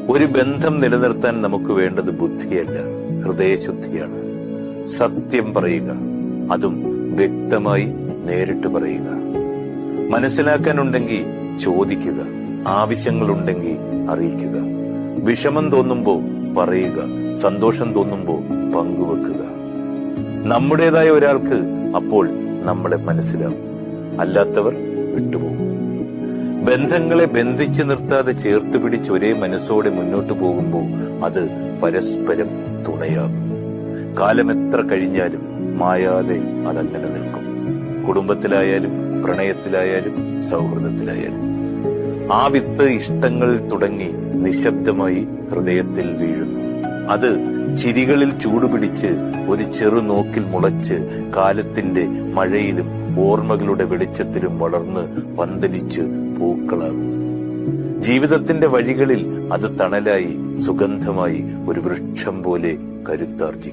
ഒരു ബന്ധം നിലനിർത്താൻ നമുക്ക് വേണ്ടത് ബുദ്ധിയല്ല, ഹൃദയശുദ്ധിയാണ്. സത്യം പറയുക, അതും വ്യക്തമായി നേരിട്ട് പറയുക. മനസ്സിലാക്കാനുണ്ടെങ്കിൽ ചോദിക്കുക, ആവശ്യങ്ങളുണ്ടെങ്കിൽ അറിയിക്കുക. വിഷമം തോന്നുമ്പോ പറയുക, സന്തോഷം തോന്നുമ്പോ പങ്കുവെക്കുക. നമ്മുടേതായ ഒരാൾക്ക് അപ്പോൾ നമ്മളെ മനസ്സിലാവും, അല്ലാത്തവർ വിട്ടുപോകും. ബന്ധങ്ങളെ ബന്ധിച്ചു നിർത്താതെ ചേർത്ത് പിടിച്ച് ഒരേ മനസ്സോടെ മുന്നോട്ട് പോകുമ്പോൾ അത് പരസ്പരം തുണയാകും. കാലം എത്ര കഴിഞ്ഞാലും മായാതെ അതങ്ങനെ നിൽക്കും. കുടുംബത്തിലായാലും പ്രണയത്തിലായാലും സൗഹൃദത്തിലായാലും ആ വിത്ത് ഇഷ്ടങ്ങളിൽ തുടങ്ങി നിശബ്ദമായി ഹൃദയത്തിൽ വീഴുന്നു. അത് ചിരികളിൽ ചൂടുപിടിച്ച് ഒരു ചെറുനോക്കിൽ മുളച്ച് കാലത്തിന്റെ മഴയിലും ഓർമ്മകളുടെ വെളിച്ചത്തിലും വളർന്ന് പന്തലിച്ച് പൂക്കളാകും. ജീവിതത്തിന്റെ വഴികളിൽ അത് തണലായി സുഗന്ധമായി ഒരു വൃക്ഷം പോലെ കരുത്താർജിക്കും.